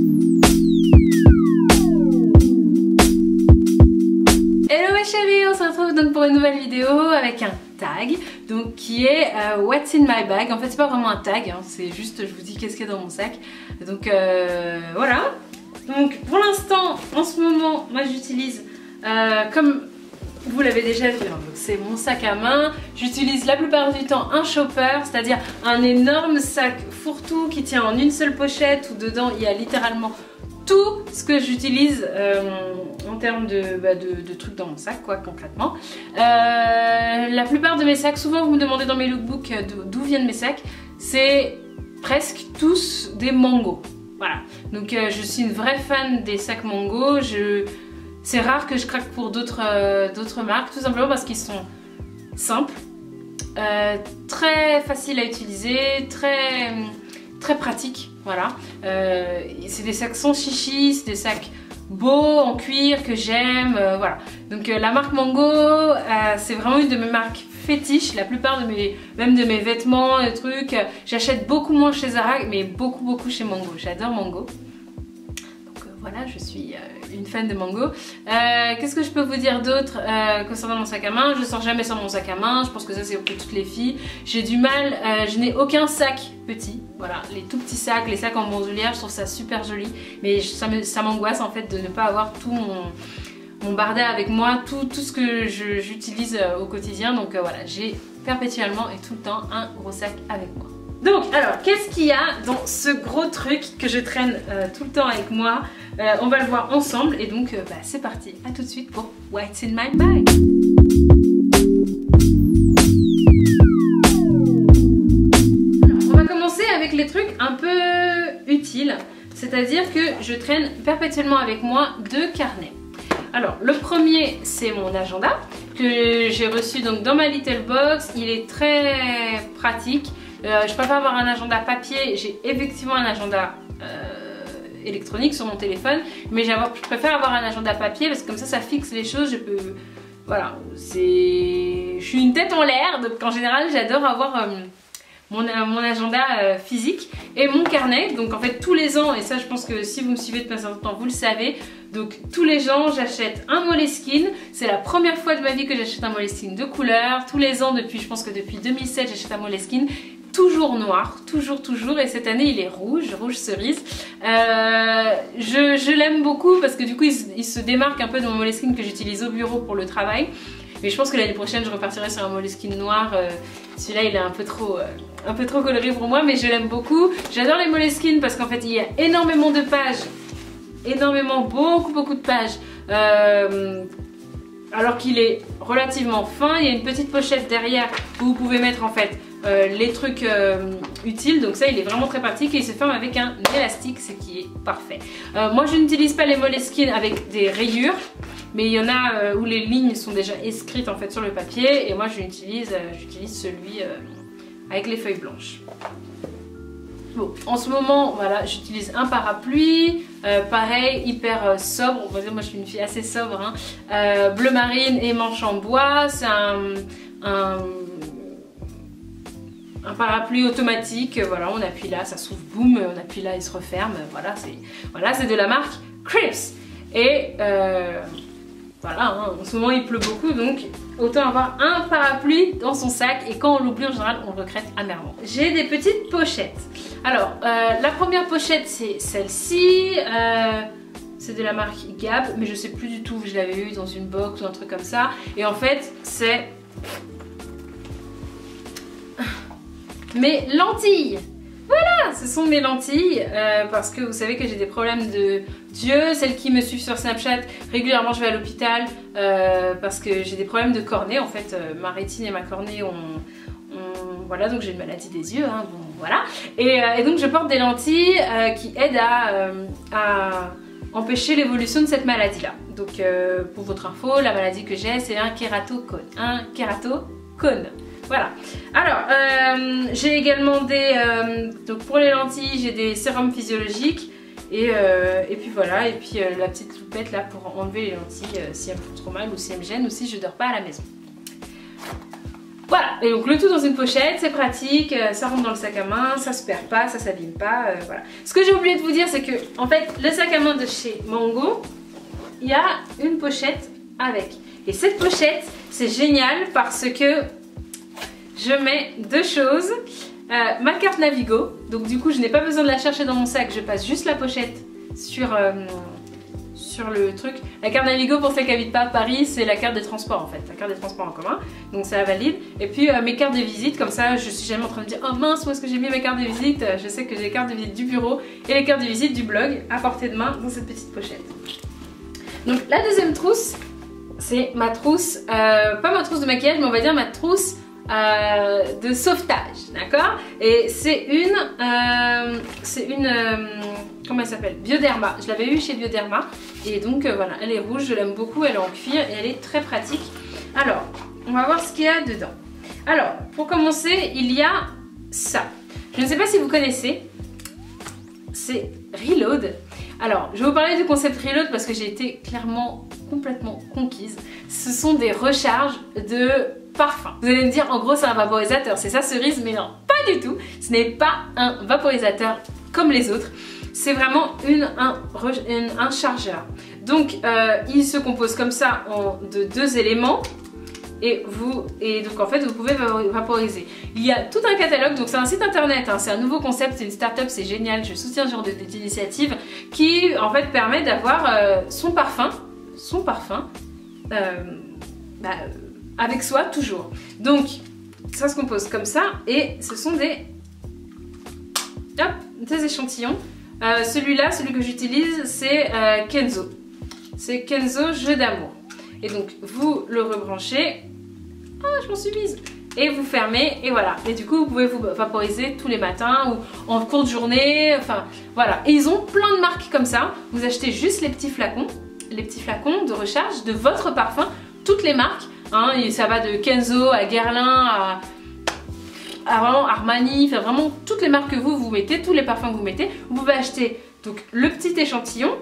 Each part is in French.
Hello mes chéris, on se retrouve donc pour une nouvelle vidéo avec un tag donc qui est What's in my bag. En fait c'est pas vraiment un tag, hein, c'est juste je vous dis qu'est-ce qu'il y a dans mon sac. Donc voilà. Donc pour l'instant, en ce moment, moi j'utilise comme vous l'avez déjà vu, hein, c'est mon sac à main. J'utilise la plupart du temps un shopper, c'est-à-dire un énorme sac fourre-tout qui tient en une seule pochette où dedans il y a littéralement tout ce que j'utilise en termes de trucs dans mon sac, quoi, concrètement. La plupart de mes sacs, souvent vous me demandez dans mes lookbooks d'où viennent mes sacs, c'est presque tous des Mango. Voilà, donc je suis une vraie fan des sacs Mango. C'est rare que je craque pour d'autres marques, tout simplement parce qu'ils sont simples, très faciles à utiliser, très pratiques. Voilà, c'est des sacs sans chichi, c'est des sacs beaux en cuir que j'aime. Voilà, donc la marque Mango, c'est vraiment une de mes marques fétiches. La plupart même de mes vêtements et trucs, j'achète beaucoup moins chez Zara, mais beaucoup chez Mango. J'adore Mango. Voilà, je suis une fan de Mango. Qu'est-ce que je peux vous dire d'autre concernant mon sac à main? Je sors jamais sans mon sac à main, je pense que ça c'est pour toutes les filles. J'ai du mal, je n'ai aucun sac petit. Voilà, les tout petits sacs, les sacs en bandoulière, je trouve ça super joli. Mais ça m'angoisse en fait de ne pas avoir tout mon barda avec moi, tout ce que j'utilise au quotidien. Donc voilà, j'ai perpétuellement et tout le temps un gros sac avec moi. Donc alors, qu'est-ce qu'il y a dans ce gros truc que je traîne tout le temps avec moi? On va le voir ensemble et donc c'est parti, à tout de suite pour What's in my bag. Alors, on va commencer avec les trucs un peu utiles, c'est-à-dire que je traîne perpétuellement avec moi deux carnets. Alors le premier c'est mon agenda que j'ai reçu donc dans ma little box, il est très pratique. Je préfère avoir un agenda papier, j'ai effectivement un agenda électronique sur mon téléphone, mais je préfère avoir un agenda papier parce que comme ça fixe les choses, je peux... Voilà, je suis une tête en l'air, donc en général j'adore avoir mon agenda physique et mon carnet. Donc en fait tous les ans, et ça je pense que si vous me suivez depuis un certain temps vous le savez, donc tous les ans j'achète un Moleskine. C'est la première fois de ma vie que j'achète un Moleskine de couleur. Tous les ans je pense que depuis 2007 j'achète un Moleskine. Toujours noir, toujours, et cette année il est rouge cerise. Je l'aime beaucoup parce que du coup il se démarque un peu de mon Moleskine que j'utilise au bureau pour le travail. Mais je pense que l'année prochaine je repartirai sur un Moleskine noir. Celui-là il est un peu trop coloré pour moi, mais je l'aime beaucoup. J'adore les Moleskine parce qu'en fait il y a énormément de pages, beaucoup de pages. Alors qu'il est relativement fin, il y a une petite pochette derrière où vous pouvez mettre en fait les trucs utiles, donc ça il est vraiment très pratique et il se ferme avec un élastique, ce qui est parfait. Moi je n'utilise pas les Moleskine avec des rayures, mais il y en a où les lignes sont déjà inscrites en fait sur le papier, et moi j'utilise celui avec les feuilles blanches. Bon, en ce moment, voilà, j'utilise un parapluie, pareil, hyper sobre. On va dire, moi je suis une fille assez sobre, hein. Bleu marine et manche en bois. C'est un parapluie automatique. Voilà, on appuie là, ça s'ouvre, boum, on appuie là, il se referme. Voilà, c'est de la marque Crips. Et voilà, hein, en ce moment il pleut beaucoup, donc autant avoir un parapluie dans son sac, et quand on l'oublie en général on le regrette amèrement. J'ai des petites pochettes. Alors la première pochette c'est celle-ci, c'est de la marque Gap, mais je sais plus du tout, je l'avais eu dans une box ou un truc comme ça, et en fait c'est mes lentilles. Voilà, ce sont mes lentilles, parce que vous savez que j'ai des problèmes d'yeux. Celles qui me suivent sur Snapchat, régulièrement je vais à l'hôpital parce que j'ai des problèmes de cornée. En fait, ma rétine et ma cornée voilà, donc j'ai une maladie des yeux, hein, bon, voilà. Et donc je porte des lentilles qui aident à empêcher l'évolution de cette maladie-là. Donc pour votre info, la maladie que j'ai, c'est un kératocone. Voilà. Alors, j'ai également donc pour les lentilles, j'ai des sérums physiologiques. Et puis voilà, et puis la petite loupette là pour enlever les lentilles si elles me font trop mal ou si elles me gênent ou si je dors pas à la maison. Voilà, et donc le tout dans une pochette, c'est pratique, ça rentre dans le sac à main, ça se perd pas, ça s'abîme pas, voilà. Ce que j'ai oublié de vous dire, c'est que en fait le sac à main de chez Mango, il y a une pochette avec. Et cette pochette, c'est génial parce que je mets deux choses. Ma carte Navigo, donc du coup je n'ai pas besoin de la chercher dans mon sac, je passe juste la pochette sur le truc. La carte Navigo, pour celles qui n'habitent pas à Paris, c'est la carte des transports en fait, la carte des transports en commun, donc ça valide. Et puis mes cartes de visite, comme ça je suis jamais en train de dire oh mince, où est-ce que j'ai mis mes cartes de visite. Je sais que j'ai les cartes de visite du bureau et les cartes de visite du blog à portée de main dans cette petite pochette. Donc la deuxième trousse, c'est ma trousse, pas ma trousse de maquillage, mais on va dire ma trousse de sauvetage, d'accord? Et c'est une comment elle s'appelle? Bioderma. Je l'avais eu chez Bioderma et donc voilà, elle est rouge, je l'aime beaucoup, elle est en cuir et elle est très pratique. Alors, on va voir ce qu'il y a dedans. Alors, pour commencer, il y a ça. Je ne sais pas si vous connaissez, c'est Reload. Alors, je vais vous parler du concept Reload parce que j'ai été clairement complètement conquise. Ce sont des recharges de parfum. Vous allez me dire, en gros, c'est un vaporisateur. C'est ça, cerise, mais non, pas du tout. Ce n'est pas un vaporisateur comme les autres. C'est vraiment un chargeur. Donc, il se compose comme ça de deux éléments. Et donc en fait vous pouvez vaporiser. Il y a tout un catalogue, donc c'est un site internet, hein, c'est un nouveau concept, c'est une start-up, c'est génial, je soutiens ce genre d'initiative qui en fait permet d'avoir son parfum avec soi toujours. Donc ça se compose comme ça et ce sont des échantillons. Celui-là, celui que j'utilise, c'est Kenzo. C'est Kenzo Jeu d'amour. Et donc vous le rebranchez. Ah, je m'en suis mise. Et vous fermez et voilà. Et du coup vous pouvez vous vaporiser tous les matins ou en cours de journée. Enfin voilà. Et ils ont plein de marques comme ça. Vous achetez juste les petits flacons de recharge de votre parfum. Toutes les marques. Hein, et ça va de Kenzo à Guerlain à vraiment Armani. Enfin vraiment toutes les marques que vous mettez, tous les parfums que vous mettez. Vous pouvez acheter donc le petit échantillon.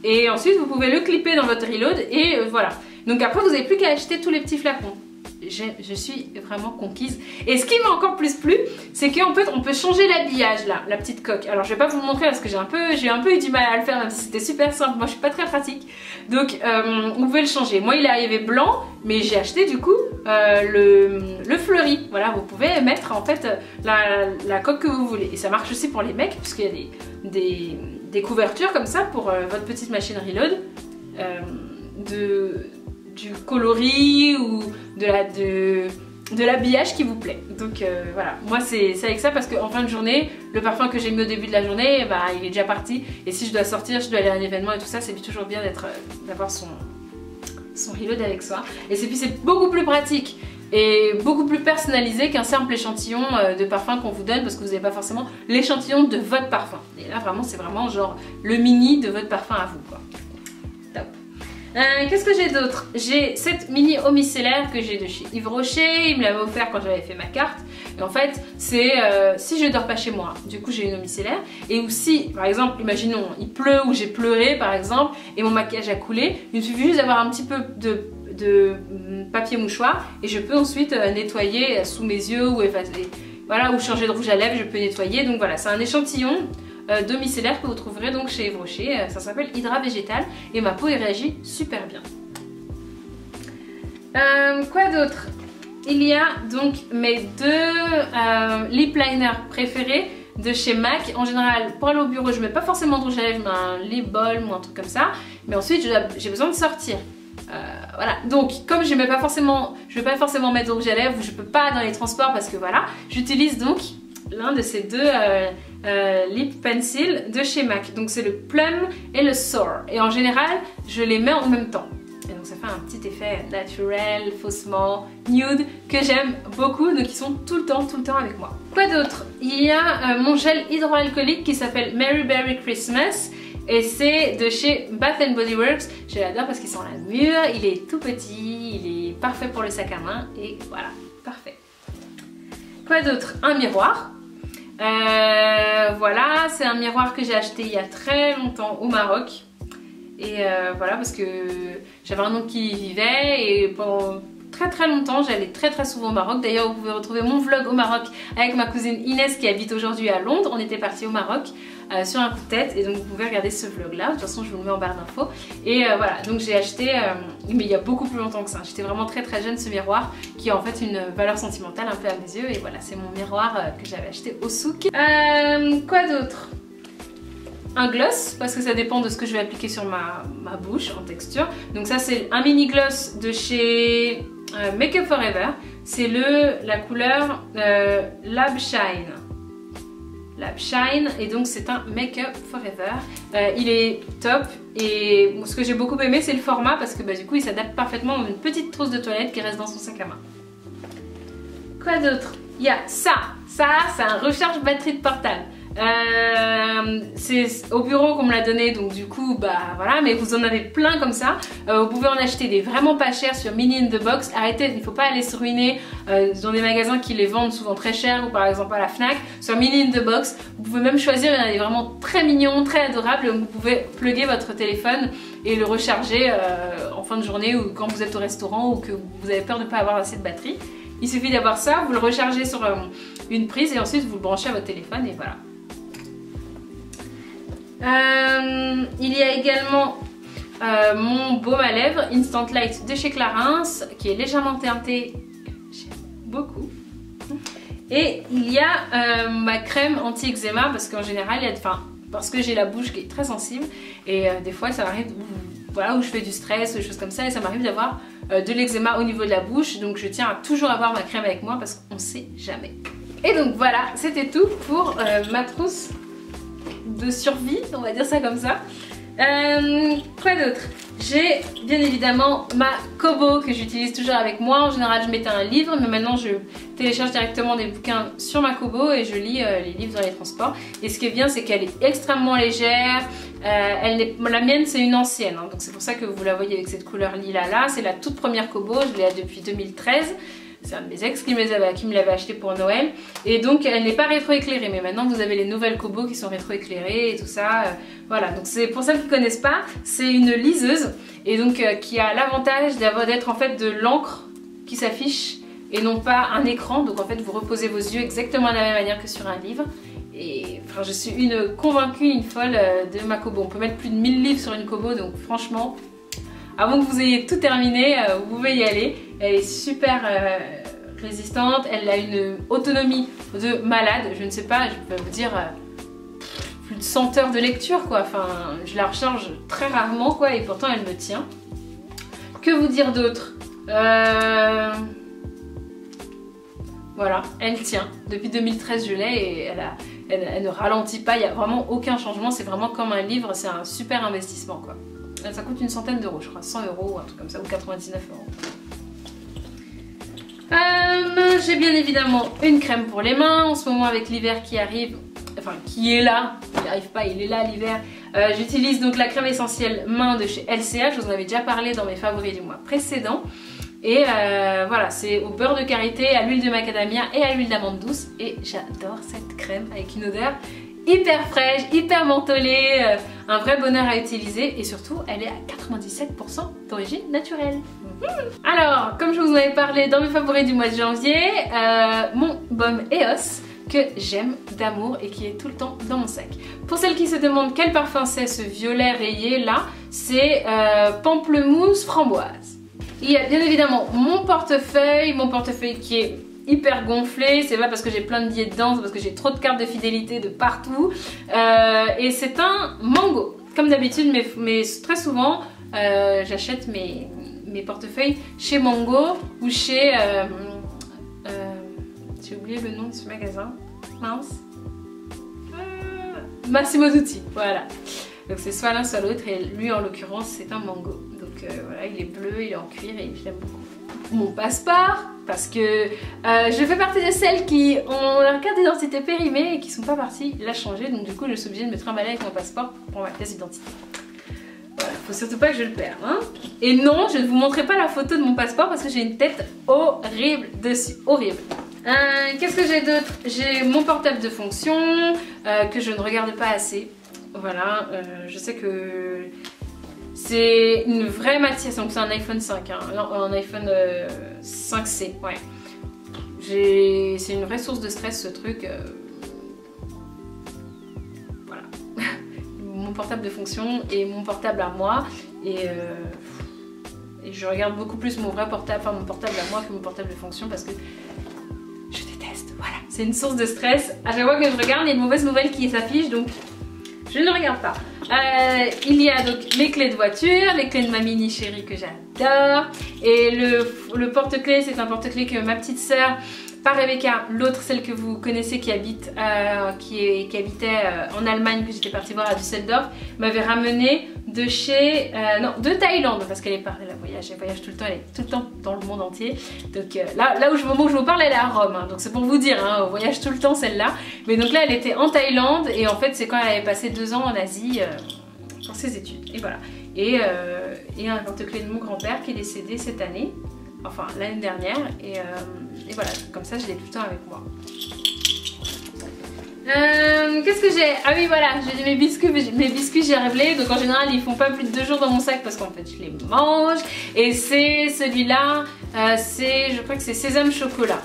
Et ensuite vous pouvez le clipper dans votre Reload et voilà. Donc après vous n'avez plus qu'à acheter tous les petits flacons. Je suis vraiment conquise. Et ce qui m'a encore plus plu, c'est qu'en fait on peut changer l'habillage là, la petite coque. Alors je vais pas vous le montrer parce que j'ai un peu eu du mal à le faire même si c'était super simple. Moi je suis pas très pratique. Donc vous pouvez le changer. Moi il est arrivé blanc, mais j'ai acheté du coup le fleuri. Voilà, vous pouvez mettre en fait la coque que vous voulez. Et ça marche aussi pour les mecs puisqu'il y a des couvertures comme ça pour votre petite machine Reload. Du coloris ou de l'habillage qui vous plaît. Donc voilà, moi c'est avec ça parce qu'en fin de journée, le parfum que j'ai mis au début de la journée, bah, il est déjà parti. Et si je dois sortir, je dois aller à un événement et tout ça, c'est toujours bien d'avoir son Reload avec soi. Et puis c'est beaucoup plus pratique et beaucoup plus personnalisé qu'un simple échantillon de parfum qu'on vous donne parce que vous n'avez pas forcément l'échantillon de votre parfum. Et là vraiment c'est vraiment genre le mini de votre parfum à vous quoi. Top. Qu'est-ce que j'ai d'autre? J'ai cette mini eau micellaire que j'ai de chez Yves Rocher. Il me l'avait offert quand j'avais fait ma carte. Et en fait, c'est si je dors pas chez moi, du coup j'ai une eau micellaire. Et aussi, par exemple, imaginons, il pleut ou j'ai pleuré par exemple, et mon maquillage a coulé. Il me suffit juste d'avoir un petit peu de papier mouchoir et je peux ensuite nettoyer sous mes yeux ou effacer. Voilà, ou changer de rouge à lèvres, je peux nettoyer. Donc voilà, c'est un échantillon d'eau micellaire que vous trouverez donc chez Yves Rocher. Ça s'appelle Hydra Végétal et ma peau y réagit super bien. Quoi d'autre? Il y a donc mes deux lip liners préférés de chez MAC. En général, pour aller au bureau, je mets pas forcément de rouge à lèvres, je mets un lip balm ou un truc comme ça. Mais ensuite, j'ai besoin de sortir. Voilà, donc comme je vais pas forcément mettre de rouge à lèvres ou je peux pas dans les transports parce que voilà, j'utilise donc l'un de ces deux lip pencils de chez MAC. Donc c'est le Plum et le Soar. Et en général, je les mets en même temps. Et donc ça fait un petit effet naturel, faussement nude que j'aime beaucoup. Donc ils sont tout le temps avec moi. Quoi d'autre? Il y a mon gel hydroalcoolique qui s'appelle Merry Berry Christmas. Et c'est de chez Bath & Body Works. Je l'adore parce qu'il sent la mûre, il est tout petit, il est parfait pour le sac à main et voilà, parfait. Quoi d'autre? Un miroir. Voilà, c'est un miroir que j'ai acheté il y a très longtemps au Maroc. Et voilà, parce que j'avais un oncle qui y vivait et très longtemps, j'allais très souvent au Maroc. D'ailleurs vous pouvez retrouver mon vlog au Maroc avec ma cousine Inès qui habite aujourd'hui à Londres. On était partis au Maroc sur un coup de tête et donc vous pouvez regarder ce vlog là. De toute façon je vous le mets en barre d'infos. Et voilà, donc j'ai acheté, mais il y a beaucoup plus longtemps que ça. J'étais vraiment très jeune, ce miroir qui a en fait une valeur sentimentale un peu à mes yeux. Et voilà, c'est mon miroir que j'avais acheté au souk. Quoi d'autre? Un gloss, parce que ça dépend de ce que je vais appliquer sur ma bouche en texture. Donc ça c'est un mini gloss de chez Make Up For Ever. C'est la couleur Lab Shine. Lab Shine, et donc c'est un Make Up Forever. Il est top, et ce que j'ai beaucoup aimé c'est le format, parce que du coup il s'adapte parfaitement dans une petite trousse de toilette qui reste dans son sac à main. Quoi d'autre? Il y a ça c'est un recharge batterie de portable. C'est au bureau qu'on me l'a donné, donc du coup voilà, mais vous en avez plein comme ça. Vous pouvez en acheter des vraiment pas chers sur Mini in the Box. Arrêtez, il ne faut pas aller se ruiner dans des magasins qui les vendent souvent très cher, ou par exemple à la Fnac. Sur Mini in the Box, vous pouvez même choisir, il y en a des vraiment très mignons, très adorables. Vous pouvez plugger votre téléphone et le recharger en fin de journée, ou quand vous êtes au restaurant, ou que vous avez peur de ne pas avoir assez de batterie. Il suffit d'avoir ça, vous le rechargez sur une prise et ensuite vous le branchez à votre téléphone et voilà. Il y a également mon baume à lèvres Instant Light de chez Clarins qui est légèrement teinté, que j'aime beaucoup. Et il y a ma crème anti-eczéma, parce qu'en général, parce que j'ai la bouche qui est très sensible et des fois ça m'arrive où je fais du stress, des choses comme ça, et ça m'arrive d'avoir de l'eczéma au niveau de la bouche, donc je tiens à toujours avoir ma crème avec moi parce qu'on sait jamais. Et donc voilà, c'était tout pour ma trousse de survie, on va dire ça comme ça. Quoi d'autre? J'ai bien évidemment ma Kobo que j'utilise toujours avec moi. En général je mettais un livre, mais maintenant je télécharge directement des bouquins sur ma Kobo et je lis les livres dans les transports. Et ce qui est bien, c'est qu'elle est extrêmement légère. La mienne c'est une ancienne, hein, donc c'est pour ça que vous la voyez avec cette couleur lilas là. C'est la toute première Kobo, je l'ai depuis 2013. C'est un de mes ex qui me l'avait acheté pour Noël. Et donc elle n'est pas rétroéclérée, mais maintenant vous avez les nouvelles Kobo qui sont rétroéclairées et tout ça. Voilà, donc c'est pour ceux qui ne connaissent pas, c'est une liseuse. Et donc qui a l'avantage d'être en fait de l'encre qui s'affiche et non pas un écran. Donc en fait vous reposez vos yeux exactement de la même manière que sur un livre. Et enfin, je suis une convaincue, une folle de ma Kobo. On peut mettre plus de 1000 livres sur une Kobo, donc franchement, avant que vous ayez tout terminé, vous pouvez y aller. Elle est super résistante, elle a une autonomie de malade. Je ne sais pas, je peux vous dire plus de 100 heures de lecture quoi. Enfin, je la recharge très rarement quoi, et pourtant elle me tient. Que vous dire d'autre? Voilà, elle tient. Depuis 2013 je l'ai et elle ne ralentit pas, il n'y a vraiment aucun changement. C'est vraiment comme un livre, c'est un super investissement quoi. Ça coûte une centaine d'euros, je crois, 100 euros ou un truc comme ça, ou 99 euros. J'ai bien évidemment une crème pour les mains. En ce moment avec l'hiver qui arrive, enfin qui est là, il n'arrive pas, il est là l'hiver. J'utilise donc la crème essentielle main de chez LCH, je vous en avais déjà parlé dans mes favoris du mois précédent. Et voilà, c'est au beurre de karité, à l'huile de macadamia et à l'huile d'amande douce. Et j'adore cette crème avec une odeur hyper fraîche, hyper mentholée, un vrai bonheur à utiliser, et surtout elle est à 97% d'origine naturelle. Alors, comme je vous en avais parlé dans mes favoris du mois de janvier, mon baume EOS que j'aime d'amour et qui est tout le temps dans mon sac. Pour celles qui se demandent quel parfum c'est, ce violet rayé là, c'est pamplemousse framboise. Il y a bien évidemment mon portefeuille qui est hyper gonflé, c'est pas parce que j'ai plein de billets dedans, c'est parce que j'ai trop de cartes de fidélité de partout. Et c'est un Mango. Comme d'habitude, mais très souvent, j'achète mes portefeuilles chez Mango ou chez... j'ai oublié le nom de ce magasin. Mince. Massimo Dutti, voilà. Donc c'est soit l'un soit l'autre, et lui en l'occurrence c'est un Mango. Donc voilà, il est bleu, il est en cuir et je l'aime beaucoup. Mon passeport, parce que je fais partie de celles qui ont leur carte d'identité périmée et qui sont pas parties la changer, donc du coup je suis obligée de me trimballer avec mon passeport pour ma pièce d'identité. Voilà, faut surtout pas que je le perde, hein. Et non, je ne vous montrerai pas la photo de mon passeport parce que j'ai une tête horrible dessus, horrible. Qu'est-ce que j'ai d'autre? J'ai mon portable de fonction que je ne regarde pas assez. Voilà, je sais que C'est une vraie matière, donc c'est un iPhone 5, hein. Non, un iPhone 5C, ouais. C'est une vraie source de stress ce truc. Voilà. Mon portable de fonction et mon portable à moi. Et je regarde beaucoup plus mon vrai portable, enfin mon portable à moi que mon portable de fonction parce que je déteste. Voilà, c'est une source de stress. À chaque fois que je regarde, il y a une mauvaise nouvelle qui s'affiche, donc je ne le regarde pas. Il y a donc les clés de voiture, les clés de ma mini chérie que j'adore. Et le porte-clés, c'est un porte-clés que ma petite sœur, pas Rebecca, l'autre, celle que vous connaissez qui habitait en Allemagne, que j'étais partie voir à Düsseldorf, m'avait ramené de chez, non, de Thaïlande, parce qu'elle est partie, elle voyage tout le temps, elle est tout le temps dans le monde entier. Donc là au moment où je vous parle, elle est à Rome, hein, donc c'est pour vous dire, hein, on voyage tout le temps celle-là. Mais donc là, elle était en Thaïlande, et en fait, c'est quand elle avait passé 2 ans en Asie pour ses études. Et voilà. Et un porte-clés de mon grand-père qui est décédé cette année. Enfin l'année dernière, et voilà, comme ça je l'ai tout le temps avec moi. Qu'est-ce que j'ai? Ah oui, voilà, j'ai mes biscuits gerblés. Donc en général ils font pas plus de 2 jours dans mon sac parce qu'en fait je les mange. Et c'est celui-là, je crois que c'est sésame chocolat.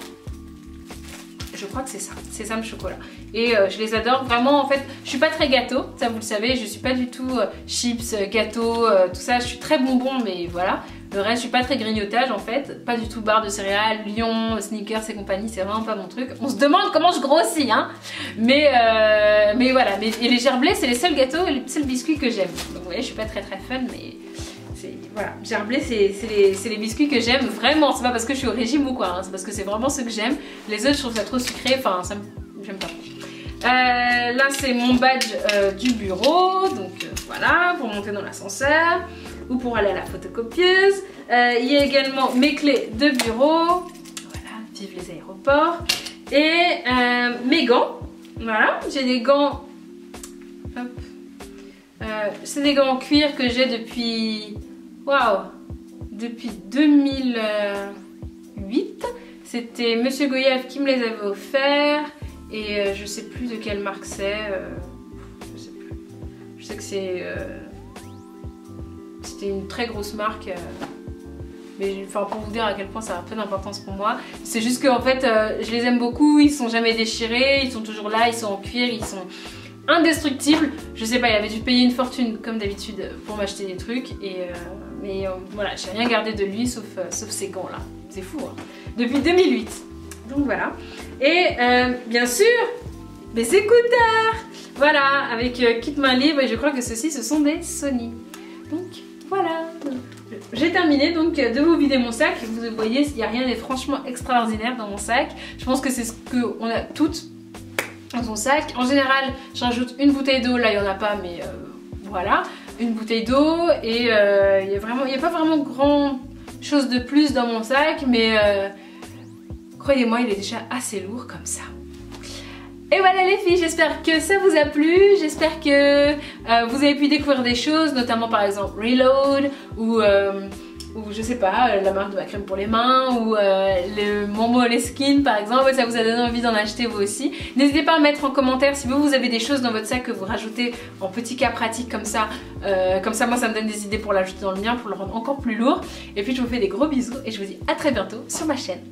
Je crois que c'est ça, sésame chocolat. Et je les adore vraiment. En fait, je suis pas très gâteau, ça vous le savez, je suis pas du tout chips, gâteau, tout ça. Je suis très bonbon, mais voilà. Le reste, je suis pas très grignotage en fait, pas du tout barre de céréales, Lion, Snickers et compagnie, c'est vraiment pas mon truc. On se demande comment je grossis, hein. Mais voilà, et les gerblés, c'est les seuls gâteaux et les seuls biscuits que j'aime. Donc vous voyez, je suis pas très fun, mais voilà, gerblé, c'est les biscuits que j'aime vraiment. C'est pas parce que je suis au régime ou quoi, hein. C'est parce que c'est vraiment ceux que j'aime. Les autres, je trouve ça trop sucré, enfin, j'aime pas. Là, c'est mon badge du bureau, donc voilà, pour monter dans l'ascenseur ou pour aller à la photocopieuse. Il y a également mes clés de bureau, voilà, vive les aéroports, et mes gants, voilà, j'ai des gants, c'est des gants en cuir que j'ai depuis, waouh, depuis 2008, c'était Monsieur Goyave qui me les avait offerts, et je sais plus de quelle marque c'est, je sais plus, je sais que c'était une très grosse marque, mais enfin pour vous dire à quel point ça a peu d'importance pour moi. C'est juste que en fait je les aime beaucoup, ils sont jamais déchirés, ils sont toujours là, ils sont en cuir, ils sont indestructibles. Je sais pas, il avait dû payer une fortune comme d'habitude pour m'acheter des trucs, mais voilà, j'ai rien gardé de lui sauf ces gants là, c'est fou, hein. Depuis 2008, donc voilà. Et bien sûr mes écouteurs, voilà, avec kit main libre, et je crois que ceux-ci ce sont des Sony. Donc voilà, j'ai terminé donc de vous vider mon sac. Vous voyez, il n'y a rien de franchement extraordinaire dans mon sac. Je pense que c'est ce qu'on a toutes dans son sac. En général, j'ajoute une bouteille d'eau, là il n'y en a pas, mais voilà, une bouteille d'eau, et il n'y a pas vraiment grand chose de plus dans mon sac, mais croyez-moi, il est déjà assez lourd comme ça. Et voilà les filles, j'espère que ça vous a plu, j'espère que vous avez pu découvrir des choses, notamment par exemple Reload, ou je sais pas, la marque de ma crème pour les mains, ou le Moleskine par exemple, ça vous a donné envie d'en acheter vous aussi. N'hésitez pas à mettre en commentaire si vous avez des choses dans votre sac que vous rajoutez en petits cas pratiques comme ça moi ça me donne des idées pour l'ajouter dans le mien, pour le rendre encore plus lourd. Et puis je vous fais des gros bisous et je vous dis à très bientôt sur ma chaîne.